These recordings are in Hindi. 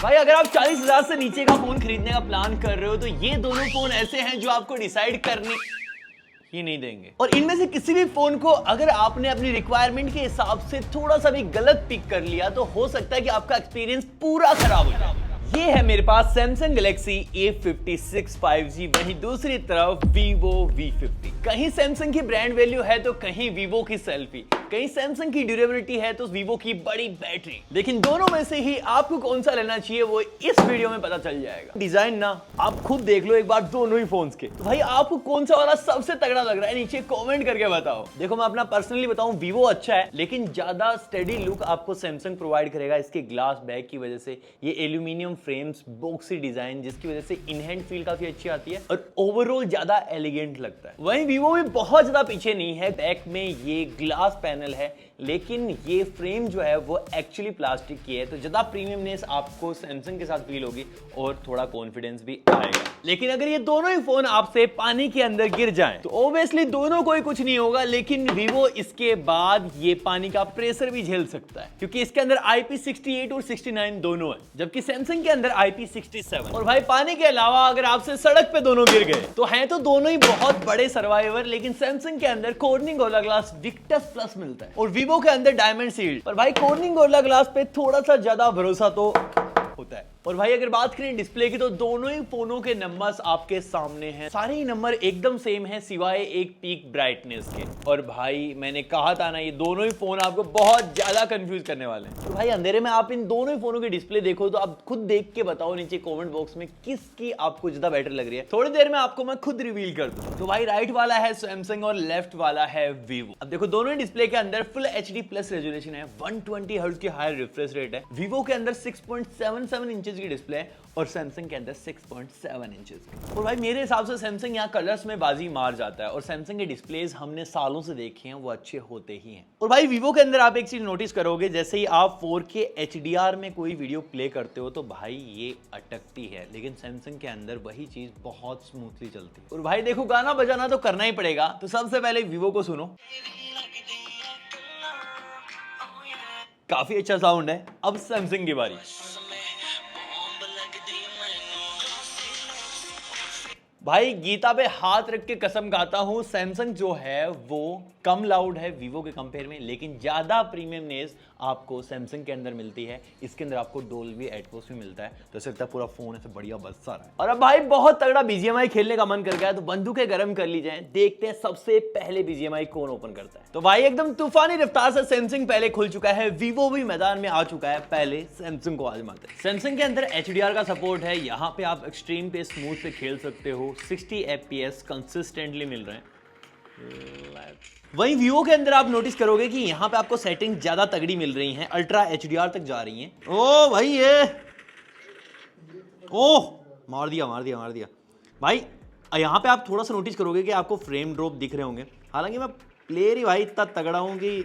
भाई अगर आप 40,000 से नीचे का फोन खरीदने का प्लान कर रहे हो तो ये दोनों फोन ऐसे हैं जो आपको डिसाइड करने ही नहीं देंगे। और इनमें से किसी भी फोन को अगर आपने अपनी रिक्वायरमेंट के हिसाब से थोड़ा सा भी गलत पिक कर लिया तो हो सकता है कि आपका एक्सपीरियंस पूरा खराब हो जाए। ये है मेरे पास Samsung Galaxy A56 5G, वहीं दूसरी तरफ Vivo V50। कहीं Samsung की ब्रांड वैल्यू है तो कहीं Vivo की सेल्फी, कहीं Samsung की ड्यूरेबिलिटी है तो Vivo की बड़ी बैटरी। लेकिन दोनों में से ही आपको कौन सा लेना चाहिए वो इस वीडियो में पता चल जाएगा। डिजाइन ना आप खुद देख लो एक बार दोनों ही फोन्स के। तो भाई आपको कौन सा वाला सबसे तगड़ा लग रहा है नीचे कमेंट करके बताओ। देखो मैं अपना पर्सनली बताऊं, Vivo अच्छा है लेकिन ज्यादा स्टेडी लुक आपको Samsung प्रोवाइड करेगा इसके ग्लास बैक की वजह से। ये एल्यूमिनियम फ्रेम्स, बॉक्सी डिजाइन जिसकी वजह से इन हैंड फील काफी अच्छी आती है और ओवरऑल ज्यादा एलिगेंट लगता है। वहीं Vivo भी बहुत ज्यादा पीछे नहीं है। बैक में ये ग्लास पैनल है लेकिन ये फ्रेम जो है वो एक्चुअली प्लास्टिक की है, तो ज्यादा प्रीमियमनेस आपको Samsung के साथ फील होगी और थोड़ा कॉन्फिडेंस भी आएगा। लेकिन अगर ये दोनों ही फोन आपसे पानी के अंदर गिर जाएं तो ऑब्वियसली दोनों को ही कुछ नहीं होगा, लेकिन Vivo इसके बाद ये पानी का प्रेशर भी झेल सकता है क्योंकि इसके अंदर IP68 और 69 दोनों है, जबकि Samsung के अंदर IP67। और भाई पानी के अलावा अगर आपसे सड़क पे दोनों गिर गए तो हैं तो दोनों ही बहुत बड़े सर्वाइवर, लेकिन Samsung के अंदर Corning Gorilla Glass Victus Plus मिलता है और Vivo के अंदर डायमंड शील्ड। पर भाई Corning Gorilla Glass पे थोड़ा सा ज्यादा भरोसा तो होता है। और भाई अगर बात करें डिस्प्ले की तो दोनों ही फोनों के नंबर्स आपके सामने हैं। सारे ही नंबर एकदम सेम है सिवाय एक पीक ब्राइटनेस के। और भाई मैंने कहा था ना ये दोनों ही फोन आपको बहुत ज्यादा कंफ्यूज करने वाले हैं। तो भाई अंधेरे में आप इन दोनों ही फोनों की डिस्प्ले देखो तो आप खुद देख के बताओ नीचे कमेंट बॉक्स में किसकी आपको ज्यादा बेटर लग रही है। थोड़ी देर में आपको मैं खुद रिवील कर दूं। तो भाई राइट वाला है Samsung और लेफ्ट वाला है Vivo। अब देखो दोनों ही डिस्प्ले के अंदर फुल HD प्लस रेजोल्यूशन है, 120 हर्ट्ज की हाई रिफ्रेश रेट है। Vivo के अंदर 6.77 इंचेस की डिस्प्ले है और Samsung के अंदर 6.7 इंचेस की। और भाई मेरे हिसाब से Samsung यहाँ कलर्स में बाजी मार जाता है और Samsung के डिस्प्लेज हमने सालों से देखे हैं, वो अच्छे होते ही हैं। और भाई Vivo के अंदर आप एक चीज नोटिस करोगे, जैसे ही आप 4K HDR में कोई वीडियो प्ले करते हो तो भाई ये अटकती है, लेकिन Samsung के अंदर वही चीज बहुत स्मूथली चलती है। और भाई देखो गाना बजाना तो करना ही पड़ेगा, तो सबसे पहले Vivo को सुनो, काफी अच्छा साउंड है। अब Samsung की बारी। भाई गीता पे हाथ रख के कसम खाता हूं Samsung जो है वो कम लाउड है Vivo के कंपेयर में, लेकिन ज्यादा प्रीमियमनेस आपको Samsung के अंदर मिलती है। इसके अंदर आपको Dolby Atmos भी मिलता है, तो ऐसा लगता है पूरा फोन ऐसे बढ़िया बज सा रहा है। और अब भाई बहुत तगड़ा BGMI खेलने का मन कर गया है तो बंदूकें गर्म कर ली जाएं, देखते हैं सबसे पहले BGMI कौन ओपन करता है। तो भाई एकदम तूफानी रफ्तार से Samsung पहले खुल चुका है, Vivo भी मैदान में आ चुका है, पहले Samsung को आजमाते हैं। Samsung के अंदर HDR का सपोर्ट है, यहाँ पे आप एक्सट्रीम पे स्मूथ से खेल सकते हो, 60 FPS कंसिस्टेंटली मिल रहे हैं। वहीं Vivo के अंदर आप नोटिस करोगे कि यहाँ पे आपको सेटिंग ज्यादा तगड़ी मिल रही हैं, अल्ट्रा HDR तक जा रही हैं। ओ भाई ये ओह मार दिया भाई। यहाँ पे आप थोड़ा सा नोटिस करोगे कि आपको फ्रेम ड्रॉप दिख रहे होंगे, हालांकि मैं प्लेयर ही भाई इतना तगड़ा हूँ कि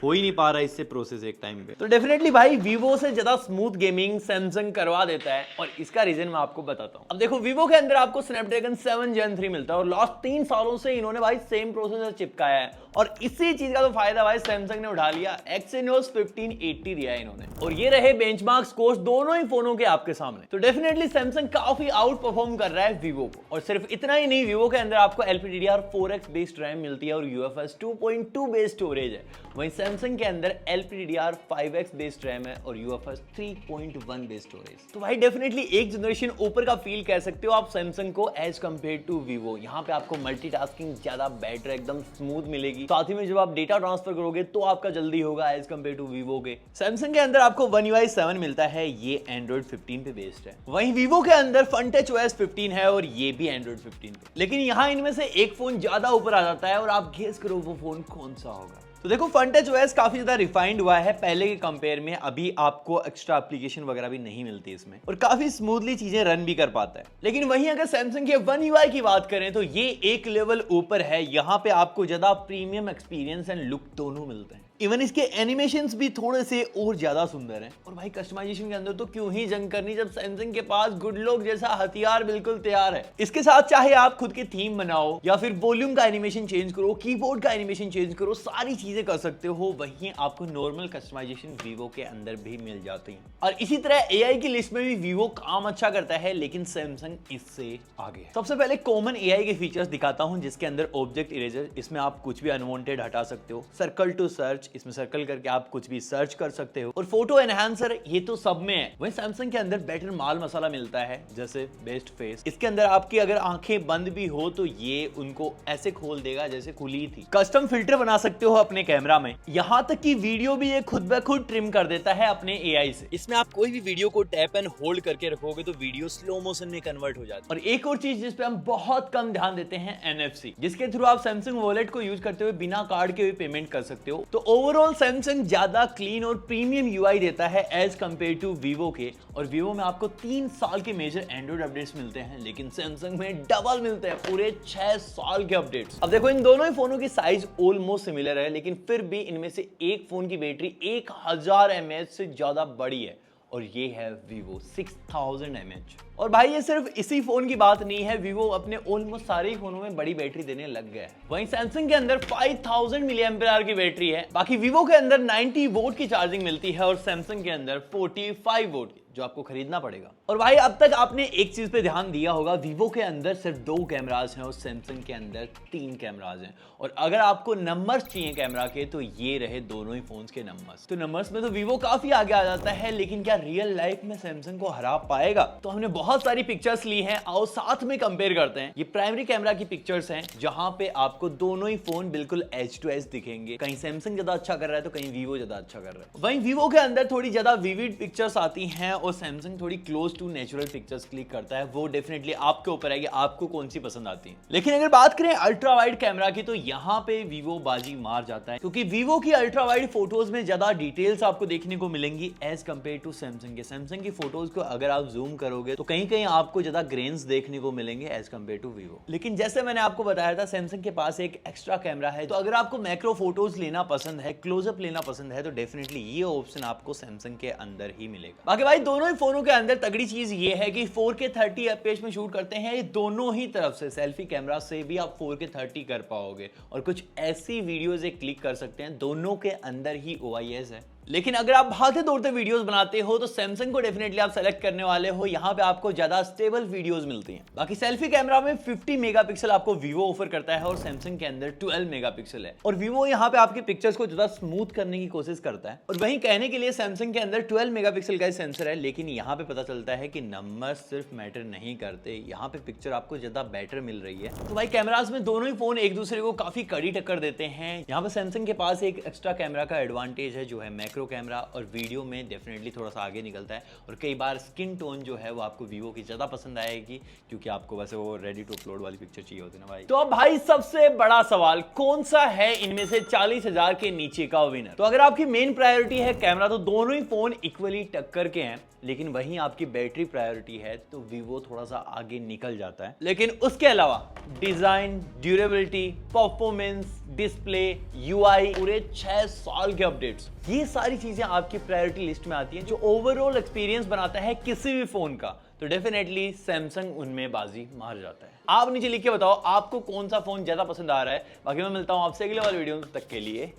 हो ही नहीं पा रहा इससे प्रोसेस एक टाइम पे। तो डेफिनेटली भाई Vivo से ज्यादा स्मूथ गेमिंग Samsung करवा देता है और इसका रीजन मैं आपको बताता हूं। अब देखो Vivo के अंदर आपको Snapdragon 7 Gen 3 मिलता है और लास्ट 3 सालों से इन्होंने भाई सेम प्रोसेसर चिपकाया है और इसी चीज का तो फायदा भाई Samsung ने उठा लिया। Exynos 1580 दिया है इन्होंने और ये रहे बेंचमार्क स्कोर्स दोनों ही फोनों के आपके सामने। तो डेफिनेटली Samsung काफी आउट परफॉर्म कर रहा है Vivo को। और सिर्फ इतना ही नहीं, Vivo के अंदर आपको LPDDR4X बेस्ड रैम मिलती है और UFS 2.2 बेस्ड स्टोरेज है। वहीं Samsung के अंदर LPDDR5X बेस्ड रैम है और UFS 3.1 बेस्ड स्टोरेज। तो भाई डेफिनेटली एक जनरेशन ऊपर का फील कह सकते हो आप Samsung को एज कंपेयर टू Vivo। यहाँ पे आपको मल्टीटास्किंग ज्यादा बेटर एकदम स्मूथ मिलेगी, साथ ही में जब आप डेटा ट्रांसफर करोगे तो आपका जल्दी होगा एज कंपेयर टू Vivo के। Samsung के अंदर आपको One UI 7 मिलता है, ये Android 15 पे बेस्ड है। वहीं Vivo के अंदर FunTouch OS 15 है और ये भी Android 15 पे। लेकिन यहाँ इनमें से एक फोन ज्यादा ऊपर आ जाता है और आप गेस करो वो फोन कौन सा होगा। तो देखो FunTouch OS काफी ज्यादा रिफाइंड हुआ है पहले के कंपेयर में, अभी आपको एक्स्ट्रा एप्लीकेशन वगैरह भी नहीं मिलती इसमें और काफी स्मूथली चीजें रन भी कर पाता है। लेकिन वहीं अगर Samsung के One UI की बात करें तो ये एक लेवल ऊपर है, यहाँ पे आपको ज्यादा प्रीमियम एक्सपीरियंस एंड लुक दोनों मिलते हैं। इवन इसके एनिमेशंस भी थोड़े से और ज्यादा सुंदर हैं। और भाई कस्टमाइजेशन के अंदर तो क्यों ही जंग करनी जब सैमसंग के पास गुड लुक जैसा हथियार बिल्कुल तैयार है। इसके साथ चाहे आप खुद की थीम बनाओ या फिर वॉल्यूम का एनिमेशन चेंज करो, कीबोर्ड का एनिमेशन चेंज करो, सारी चीजें कर सकते हो। वहीं आपको नॉर्मल कस्टमाइजेशन वीवो के अंदर भी मिल जाती है। और इसी तरह एआई की लिस्ट में भी वीवो काम अच्छा करता है, लेकिन सैमसंग इससे आगे है। सबसे पहले कॉमन एआई के फीचर्स दिखाता हूं, जिसके अंदर ऑब्जेक्ट इरेजर, इसमें आप कुछ भी अनवांटेड हटा सकते हो। सर्कल टू सर्च, इसमें सर्कल करके आप कुछ भी सर्च कर सकते हो। और फोटो एनहांसर, ये तो सब में है। वहीं सैमसंग के अंदर बेटर माल मसाला मिलता है, जैसे बेस्ट फेस। इसके अंदर आपकी अगर आंखें बंद भी हो तो ये उनको ऐसे खोल देगा जैसे खुली थी। कस्टम फिल्टर बना सकते हो अपने कैमरा में, यहां तक कि वीडियो भी ये खुद ब खुद ट्रिम कर देता है अपने एआई से। इसमें आप कोई भी वीडियो को टैप एंड होल्ड करके रखोगे तो वीडियो स्लो मोशन में कन्वर्ट हो जाती है। और एक और चीज जिस पे हम बहुत कम ध्यान देते हैं, NFC, जिसके थ्रू आप सैमसंग वॉलेट को यूज करते हुए बिना कार्ड के भी पेमेंट कर सकते हो। तो ओवरऑल सैमसंग ज्यादा क्लीन और प्रीमियम यूआई देता है एज कंपेयर टू वीवो के। और वीवो में आपको 3 साल के मेजर एंड्रॉइड अपडेट्स मिलते हैं, लेकिन सैमसंग में डबल मिलते हैं, पूरे 6 साल के अपडेट्स। अब देखो इन दोनों ही फोनों की साइज ऑलमोस्ट सिमिलर है, लेकिन फिर भी इनमें से एक फोन की बैटरी 1000 mAh से ज्यादा बड़ी है, और ये है Vivo 6000 mAh। और भाई ये सिर्फ इसी फोन की बात नहीं है, Vivo अपने ऑलमोस्ट सारे ही फोनों में बड़ी बैटरी देने लग गया है। वहीं सैमसंग के अंदर 5000 mAh की बैटरी है, बाकी Vivo के अंदर 90 वोल्ट की चार्जिंग मिलती है और सैमसंग के अंदर 45 वोल्ट की, जो आपको खरीदना पड़ेगा। और भाई अब तक आपने एक चीज पे ध्यान दिया होगा, Vivo के अंदर सिर्फ 2 कैमरास हैं और सैमसंग के अंदर 3 कैमरास हैं। और अगर आपको नंबर्स चाहिए कैमरा के तो ये रहे दोनों ही फोन्स के नंबर्स। तो नंबर्स में तो Vivo काफी आगे आ जाता है, लेकिन क्या रियल लाइफ में सैमसंग को हरा पाएगा? तो हमने बहुत सारी पिक्चर्स ली हैं, आओ साथ में कंपेयर करते हैं। ये प्राइमरी कैमरा की पिक्चर्स हैं, जहां पे आपको दोनों ही फोन बिल्कुल एज टू एज दिखेंगे। कहीं सैमसंग ज्यादा अच्छा कर रहा है तो कहीं Vivo ज्यादा अच्छा कर रहा है। वहीं Vivo के अंदर थोड़ी ज्यादा विविड पिक्चर्स आती हैं और सैमसंग थोड़ी close to natural pictures click करता है। वो डेफिनेटली आपके ऊपर है कि आपको कौन सी पसंद आती है। लेकिन अगर बात करें अल्ट्रा वाइड कैमरा की तो यहाँ पे Vivo बाजी मार जाता है, क्योंकि Vivo की अल्ट्रा वाइड फोटोज में ज्यादा डिटेल्स आपको देखने को मिलेंगी एज कंपेयर टू सैमसंग के। सैमसंग की फोटोज को अगर आप जूम करोगे तो कहीं कहीं आपको ज्यादा ग्रेन्स देखने को मिलेंगे एज कंपेयर टू Vivo। लेकिन जैसे मैंने आपको बताया था, सैमसंग के पास एक एक्स्ट्रा कैमरा है, तो अगर आपको मैक्रो फोटोज लेना पसंद है, क्लोजअप लेना पसंद है, तो डेफिनेटली ये ऑप्शन आपको सैमसंग के अंदर ही मिलेगा। बाकी भाई दोनों ही फोनों के अंदर तगड़ी चीज ये है कि 4K 30 fps में शूट करते हैं। ये दोनों ही तरफ से सेल्फी कैमरा से भी आप 4K 30 कर पाओगे और कुछ ऐसी वीडियोस क्लिक कर सकते हैं। दोनों के अंदर ही OIS है। लेकिन अगर आप भागते दौड़ते वीडियोस बनाते हो तो सैमसंग को डेफिनेटली आप सेलेक्ट करने वाले हो, यहाँ पे आपको ज्यादा स्टेबल वीडियोस मिलती हैं। बाकी सेल्फी कैमरा में 50 मेगापिक्सल आपको Vivo ऑफर करता है और सैमसंग के अंदर 12 मेगापिक्सल है। और Vivo यहाँ पे आपकी पिक्चर्स को ज्यादा स्मूथ करने की कोशिश करता है। और वहीं कहने के लिए सैमसंग के अंदर 12 मेगापिक्सल का सेंसर है, लेकिन यहाँ पे पता चलता है कि नंबर सिर्फ मैटर नहीं करते, यहाँ पे पिक्चर आपको ज्यादा बेटर मिल रही है। तो भाई कैमराज में दोनों ही फोन एक दूसरे को काफी कड़ी टक्कर देते हैं। यहाँ पे सैमसंग के पास एक एक्स्ट्रा कैमरा का एडवांटेज है, जो है मैक्रो कैमरा, और वीडियो में डेफिनेटली थोड़ा सा आगे निकलता है। और कई बार स्किन टोन जो है वो आपको Vivo की ज्यादा पसंद आएगी, क्योंकि आपको वैसे वो रेडी टू अपलोड वाली पिक्चर चाहिए होती है ना भाई। तो अब भाई सबसे बड़ा सवाल, कौन सा है इनमें से 40,000 के नीचे का विनर? तो अगर आपकी मेन प्रायोरिटी है कैमरा तो दोनों ही फोन इक्वली टक्कर के हैं, लेकिन वहीं आपकी बैटरी प्रायोरिटी है तो Vivo थोड़ा सा आगे निकल जाता है। लेकिन उसके अलावा design, durability, performance, display, UI, पूरे 6 साल के अपडेट्स, ये सारी चीजें आपकी प्रायोरिटी लिस्ट में आती हैं, जो ओवरऑल एक्सपीरियंस बनाता है किसी भी फोन का। तो डेफिनेटली सैमसंग उनमें बाजी मार जाता है। आप नीचे लिख के बताओ आपको कौन सा फोन ज्यादा पसंद आ रहा है। बाकी मैं मिलता हूं आपसे अगले वाले वीडियो में, तब तक के लिए